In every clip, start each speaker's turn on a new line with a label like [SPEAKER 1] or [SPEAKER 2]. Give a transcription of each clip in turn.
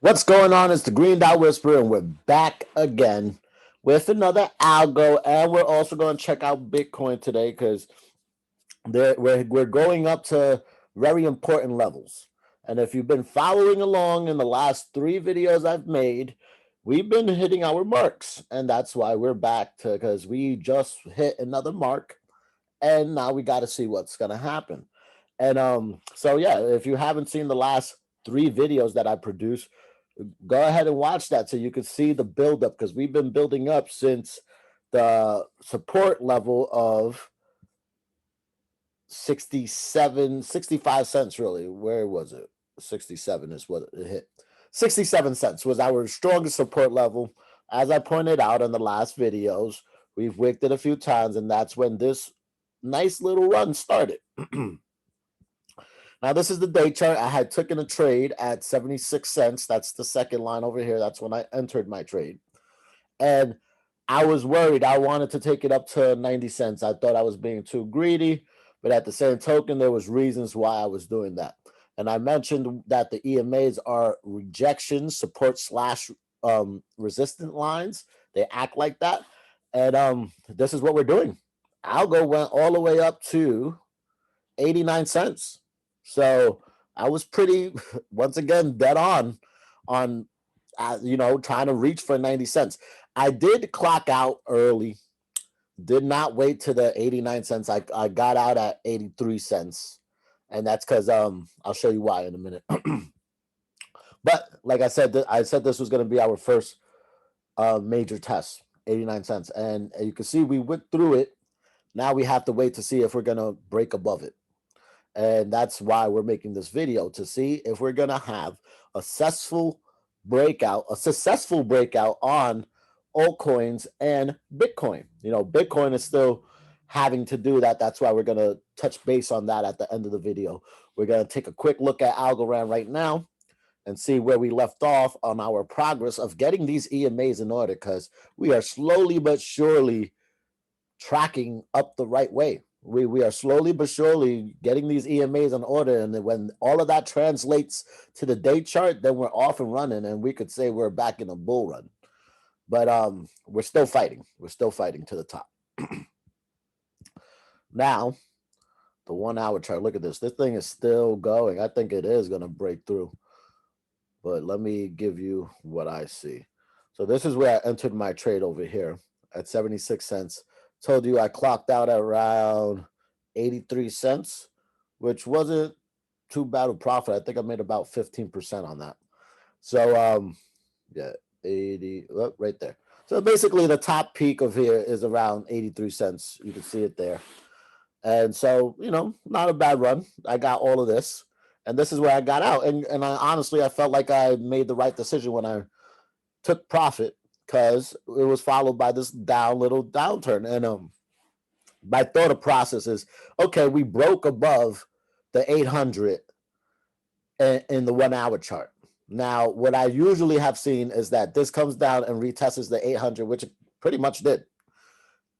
[SPEAKER 1] What's going on? It's the Green Dot Whisperer, and we're back again with another algo. And we're also going to check out Bitcoin today because we're going up to very important levels. And if you've been following along in the last three videos I've made, we've been hitting our marks. And that's why we're back to because we just hit another mark. And now we got to see what's going to happen. And so yeah, if you haven't seen the last three videos that I produced, go ahead and watch that so you can see the buildup because we've been building up since the support level of 67, 65 cents. Really, where was it? 67 is what it hit. 67 cents was our strongest support level. As I pointed out in the last videos, we've wicked it a few times, and that's when this nice little run started. Now, this is the day chart. I had taken a trade at 76 cents. That's the second line over here. That's when I entered my trade. And I was worried. I wanted to take it up to 90 cents. I thought I was being too greedy, but at the same token, there was reasons why I was doing that. And I mentioned that the EMAs are rejection, support slash resistant lines. They act like that. And this is what we're doing. Algo went all the way up to 89 cents. So I was pretty, once again, dead on, trying to reach for 90 cents. I did clock out early, did not wait to the 89 cents. I got out at 83 cents. And that's because I'll show you why in a minute. But like I said this was going to be our first major test, 89 cents. And you can see we went through it. Now we have to wait to see if we're going to break above it. And that's why we're making this video, to see if we're going to have a successful breakout on altcoins and Bitcoin. Bitcoin is still having to do that. That's why we're going to touch base on that at the end of the video. We're going to take a quick look at Algorand right now and see where we left off on our progress of getting these EMAs in order, because we are slowly but surely tracking up the right way. We are slowly but surely getting these EMAs in order, and then when all of that translates to the day chart, then we're off and running, and we could say we're back in a bull run. But we're still fighting. We're still fighting to the top. Now, the 1 hour chart. Look at this. This thing is still going. I think it is going to break through. But let me give you what I see. So this is where I entered my trade over here at 76 cents. Told you I clocked out at around 83 cents, which wasn't too bad of profit. I think I made about 15% on that. So yeah, 80 right there. So basically the top peak of here is around 83 cents. You can see it there. And so, not a bad run. I got all of this. And this is where I got out. And honestly, I felt like I made the right decision when I took profit, because it was followed by this little downturn. And my thought process is, okay, we broke above the 800 in the 1 hour chart. Now, what I usually have seen is that this comes down and retests the 800, which it pretty much did.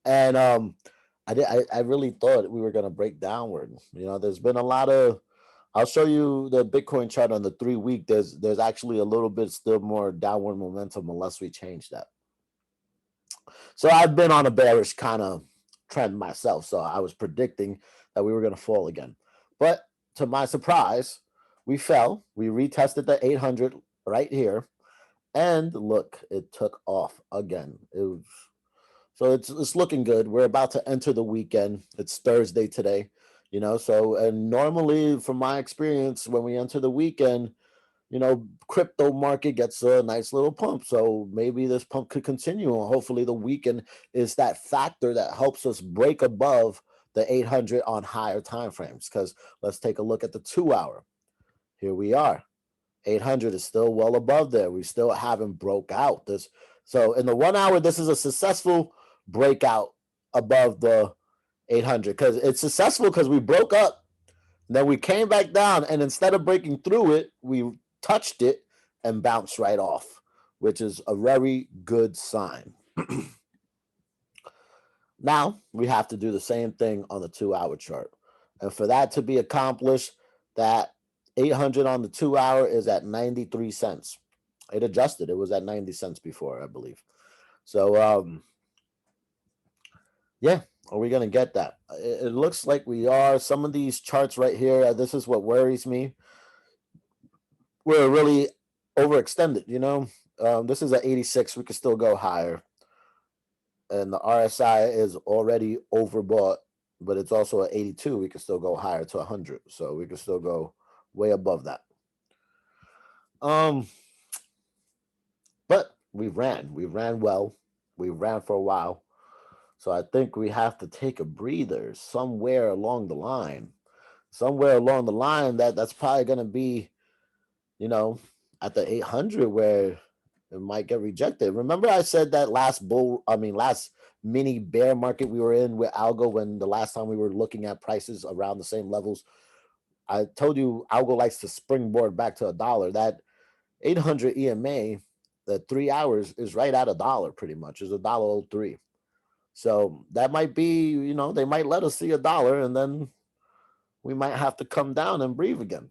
[SPEAKER 1] And I really thought we were going to break downward. There's been a lot of, I'll show you the Bitcoin chart on the 3 week. There's actually a little bit still more downward momentum unless we change that. So I've been on a bearish kind of trend myself. So I was predicting that we were going to fall again. But to my surprise, we fell. We retested the 800 right here. And look, it took off again. So it's looking good. We're about to enter the weekend. It's Thursday today. And normally, from my experience, when we enter the weekend, crypto market gets a nice little pump. So maybe this pump could continue. And hopefully the weekend is that factor that helps us break above the 800 on higher time frames. Because let's take a look at the 2 hour. Here we are. 800 is still well above there. We still haven't broke out this. So in the 1 hour, this is a successful breakout above the 800, because it's successful because we broke up, then we came back down, and instead of breaking through it, we touched it and bounced right off, which is a very good sign. Now we have to do the same thing on the 2 hour chart, and for that to be accomplished, that 800 on the 2 hour is at 93 cents. it adjusted. It was at 90 cents before, I believe. So yeah, are we going to get that? It looks like we are. Some of these charts right here, this is what worries me. We're really overextended, you know. This is at 86. We could still go higher. And the RSI is already overbought, but it's also at 82. We could still go higher to 100. So we could still go way above that. But we ran well. We ran for a while. So I think we have to take a breather somewhere along the line. Somewhere along the line, that's probably going to be, you know, at the 800 where it might get rejected. Remember I said that last mini bear market we were in with algo, when the last time we were looking at prices around the same levels, I told you algo likes to springboard back to $1. That 800 EMA, the 3 hours is right at $1 pretty much, is $1.03. So that might be, you know, they might let us see $1 and then we might have to come down and breathe again.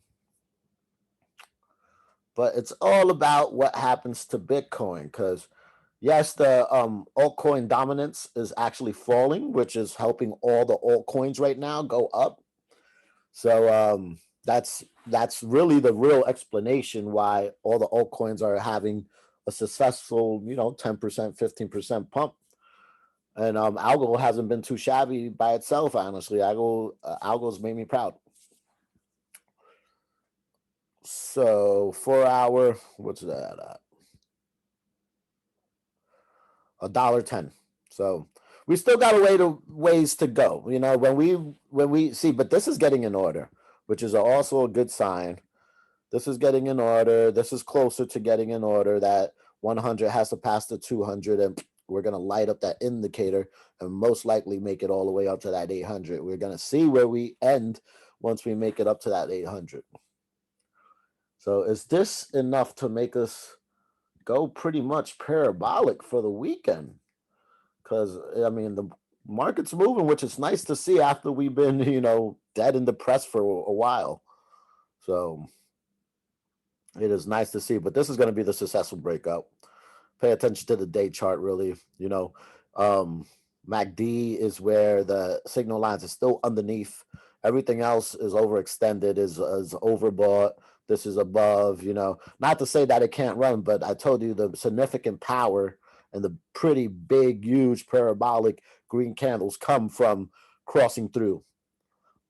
[SPEAKER 1] But it's all about what happens to Bitcoin, because yes, the altcoin dominance is actually falling, which is helping all the altcoins right now go up. So that's really the real explanation why all the altcoins are having a successful, you know, 10%, 15% pump. And algo hasn't been too shabby by itself, honestly. Algo's made me proud. So 4 hour, what's that at? $1.10. So we still got a ways to go. You know, when we see, but this is getting in order, which is also a good sign. This is getting in order. This is closer to getting in order. That 100 has to pass the 200, and we're going to light up that indicator and most likely make it all the way up to that 800. We're going to see where we end once we make it up to that 800. So is this enough to make us go pretty much parabolic for the weekend? Because, I mean, the market's moving, which is nice to see after we've been, you know, dead and depressed for a while. So it is nice to see, but this is going to be the successful breakout. Pay attention to the day chart, really. You know, MACD is where the signal lines are still underneath. Everything else is overextended, is overbought. This is above, you know, not to say that it can't run, but I told you the significant power and the pretty big, huge parabolic green candles come from crossing through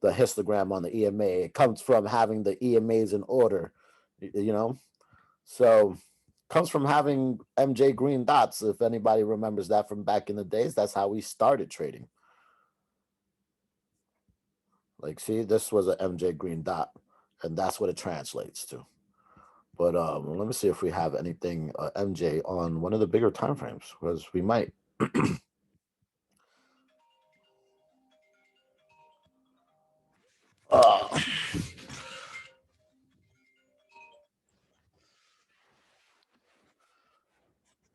[SPEAKER 1] the histogram on the EMA. It comes from having the EMAs in order, you know. So comes from having MJ green dots. If anybody remembers that from back in the days, that's how we started trading. Like, see, this was an MJ green dot, and that's what it translates to. But let me see if we have anything MJ on one of the bigger time frames, because we might.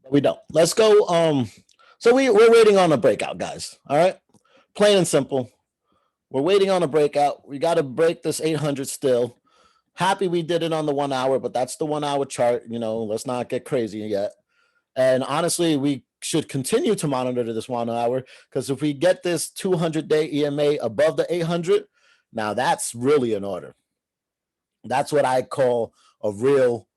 [SPEAKER 1] We don't. Let's go. So we're waiting on a breakout, guys. All right, plain and simple. We're waiting on a breakout. We got to break this 800 still. Happy we did it on the 1 hour, but that's the 1 hour chart. You know, let's not get crazy yet. And honestly, we should continue to monitor this 1 hour, because if we get this 200-day EMA above the 800, now that's really an order. That's what I call a real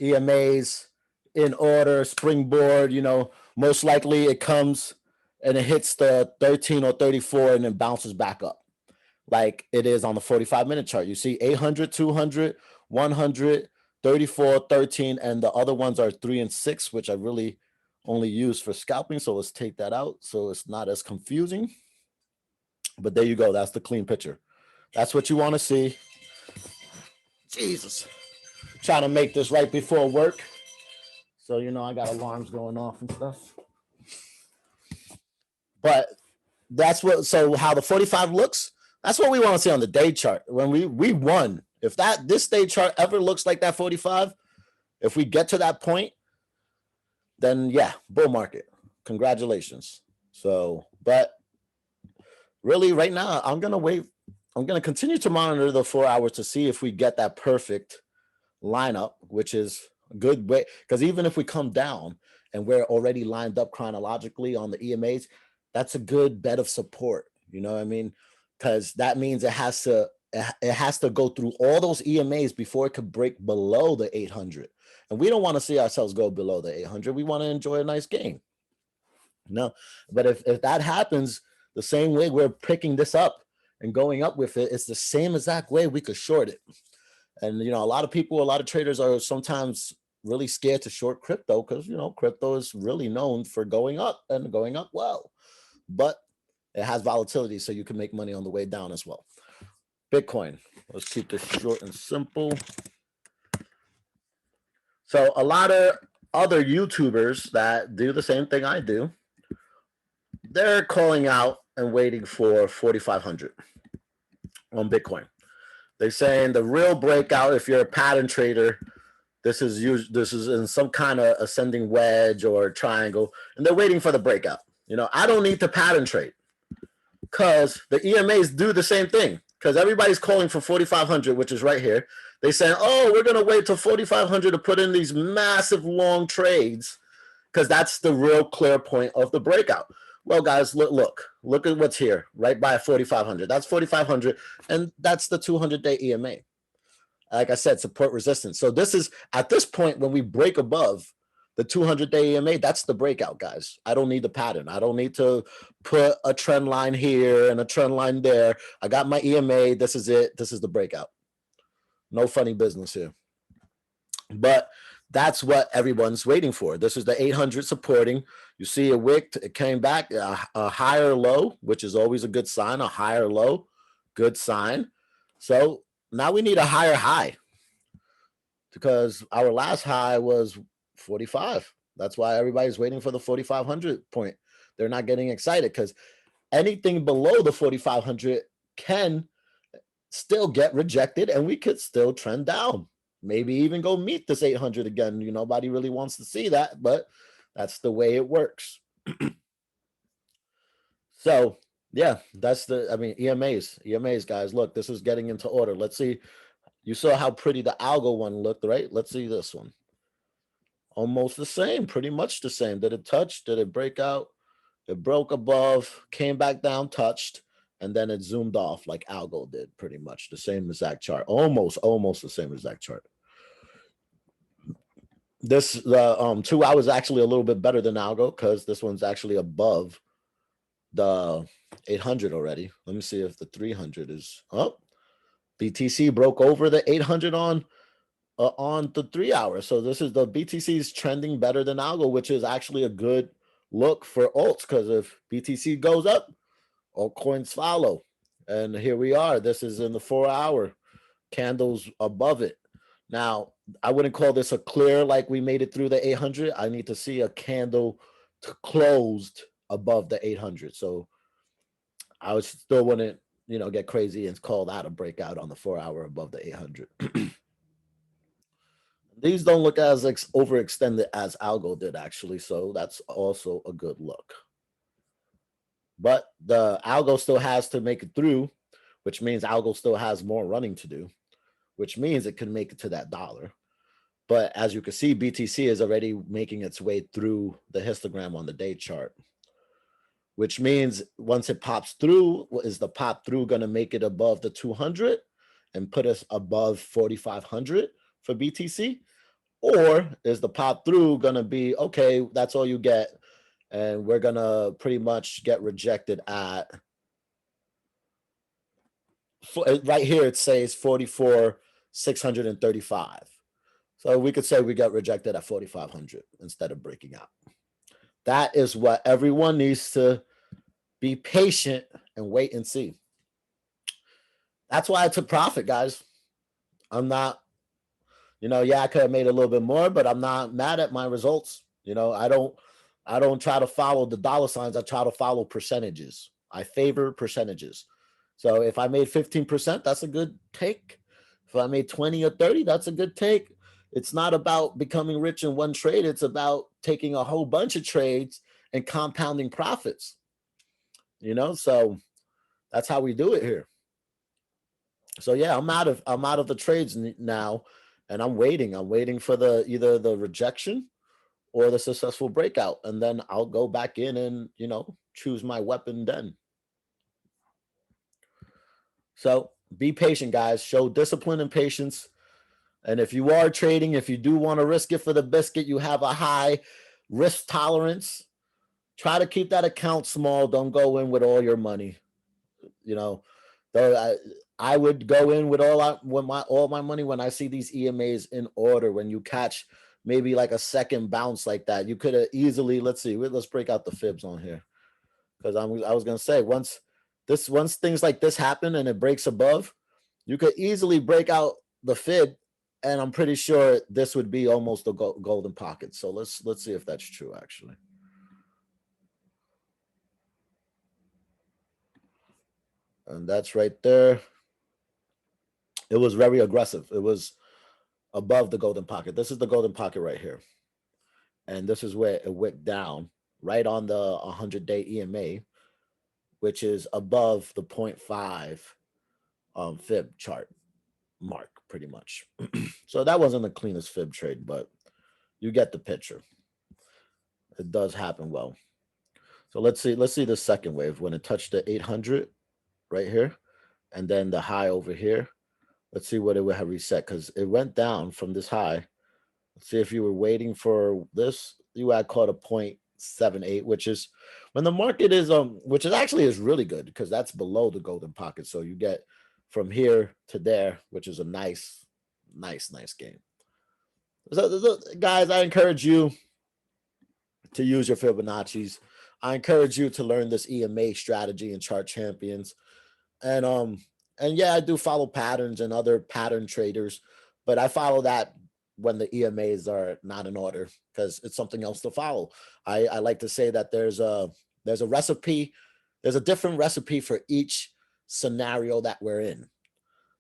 [SPEAKER 1] EMAs in order, springboard. You know, most likely it comes and it hits the 13 or 34 and then bounces back up like it is on the 45-minute chart. You see 800, 200, 100, 34, 13, and the other ones are 3 and 6, which I really only use for scalping. So let's take that out so it's not as confusing. But there you go. That's the clean picture. That's what you want to see. Jesus. Trying to make this right before work. So, you know, I got alarms going off and stuff. But that's what, so how the 45 looks, that's what we want to see on the day chart. When we won. If this day chart ever looks like that 45, if we get to that point, then yeah, bull market. Congratulations. So, but really right now, I'm going to wait. I'm going to continue to monitor the 4 hours to see if we get that perfect lineup, which is Good way, because even if we come down and we're already lined up chronologically on the EMAs, that's a good bed of support. You know what I mean? Because that means it has to go through all those EMAs before it could break below the 800. And we don't want to see ourselves go below the 800. We want to enjoy a nice game. No, but if that happens the same way we're picking this up and going up with it, it's the same exact way we could short it. And a lot of people, a lot of traders are sometimes really scared to short crypto because crypto is really known for going up and going up well, but it has volatility, so you can make money on the way down as well. Bitcoin. Let's keep this short and simple. So a lot of other YouTubers that do the same thing I do, they're calling out and waiting for 4,500 on Bitcoin. They're saying the real breakout, if you're a pattern trader, this is in some kind of ascending wedge or triangle, and they're waiting for the breakout. I don't need to pattern trade because the EMAs do the same thing. Because everybody's calling for 4,500, which is right here. They saying, oh, we're gonna wait till 4,500 to put in these massive long trades because that's the real clear point of the breakout. Well, guys, look at what's here, right by 4,500. That's 4,500, and that's the 200-day EMA. Like I said, support resistance. So this is, at this point, when we break above the 200-day EMA, that's the breakout, guys. I don't need the pattern. I don't need to put a trend line here and a trend line there. I got my EMA. This is it. This is the breakout. No funny business here. But that's what everyone's waiting for. This is the 800 supporting. You see a wick. It came back a higher low, which is always a good sign. A higher low, good sign. So now we need a higher high because our last high was 45. That's why everybody's waiting for the 4,500 point. They're not getting excited because anything below the 4,500 can still get rejected and we could still trend down. Maybe even go meet this 800 again. Nobody really wants to see that, but that's the way it works. So yeah, EMAs, guys. Look, this is getting into order. Let's see. You saw how pretty the algo one looked, right? Let's see this one. Almost the same, pretty much the same. Did it touch? Did it break out? It broke above, came back down, touched, and then it zoomed off like algo did, pretty much the same exact chart. Almost the same exact chart. This the 2 hours actually a little bit better than algo because this one's actually above the 800 already. Let me see if the 300 is up. BTC broke over the 800 on the 3 hours. So this is the BTC is trending better than algo, which is actually a good look for alts because if BTC goes up, altcoins follow. And here we are. This is in the 4 hour candles above it. Now, I wouldn't call this a clear like we made it through the 800. I need to see a candle closed above the 800. So I would still wouldn't, get crazy and call that a breakout on the 4 hour above the 800. These don't look as overextended as algo did actually. So that's also a good look. But the algo still has to make it through, which means algo still has more running to do, which means it can make it to that dollar. But as you can see, BTC is already making its way through the histogram on the day chart, which means once it pops through, is the pop through going to make it above the 200 and put us above 4,500 for BTC? Or is the pop through going to be, okay, that's all you get, and we're going to pretty much get rejected at, right here it says 44,635. So we could say we got rejected at 4,500 instead of breaking out. That is what everyone needs to be patient and wait and see. That's why I took profit, guys. I'm not, I could have made a little bit more, but I'm not mad at my results. I don't try to follow the dollar signs. I try to follow percentages. I favor percentages. So if I made 15%, that's a good take. If I made 20 or 30, that's a good take. It's not about becoming rich in one trade. It's about taking a whole bunch of trades and compounding profits. So that's how we do it here. So yeah, I'm out of the trades now, and I'm waiting. I'm waiting for the either the rejection or the successful breakout, and then I'll go back in and, you know, choose my weapon then. So be patient, guys. Show discipline and patience. And if you are trading, if you do want to risk it for the biscuit, you have a high risk tolerance. Try to keep that account small. Don't go in with all your money. You know, though I would go in with all my money when I see these EMAs in order. When you catch maybe like a second bounce like that, you could have easily, let's see, let's break out the fibs on here, because I was gonna say once things like this happen and it breaks above, you could easily break out the fib, and I'm pretty sure this would be almost a golden pocket. So let's see if that's true actually. And that's right there. It was very aggressive. It was above the golden pocket. This is the golden pocket right here. And this is where it wicked down right on the 100-day EMA, which is above the 0.5 fib chart mark pretty much. So that wasn't the cleanest fib trade, but you get the picture. It does happen well. So let's see the second wave when it touched the 800 right here, and then the high over here. Let's see what it would have reset, because it went down from this high. Let's see if you were waiting for this, you had caught a 0.78, which is when the market is which is actually is really good, because that's below the golden pocket. So you get from here to there, which is a nice game. So, guys, I encourage you to use your Fibonacci's. I encourage you to learn this EMA strategy and Chart Champions. And yeah, I do follow patterns and other pattern traders, but I follow that when the EMAs are not in order, because it's something else to follow. I like to say that there's a recipe, there's a different recipe for each scenario that we're in.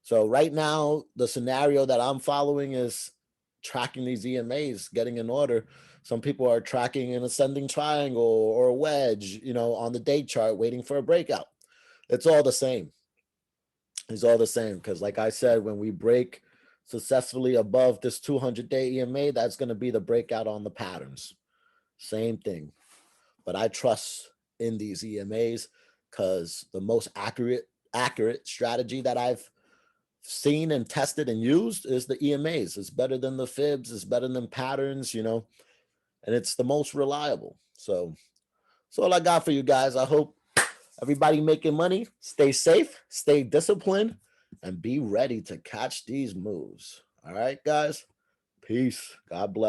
[SPEAKER 1] So right now, the scenario that I'm following is tracking these EMAs, getting in order. Some people are tracking an ascending triangle or a wedge, you know, on the day chart, waiting for a breakout. It's all the same. It's all the same, because like I said, when we break successfully above this 200-day EMA, that's going to be the breakout on the patterns. Same thing. But I trust in these EMAs, because the most accurate strategy that I've seen and tested and used is the EMAs. It's better than the fibs. It's better than patterns, you know, and it's the most reliable. So that's all I got for you guys. I hope everybody making money, stay safe, stay disciplined, and be ready to catch these moves. All right, guys. Peace. God bless.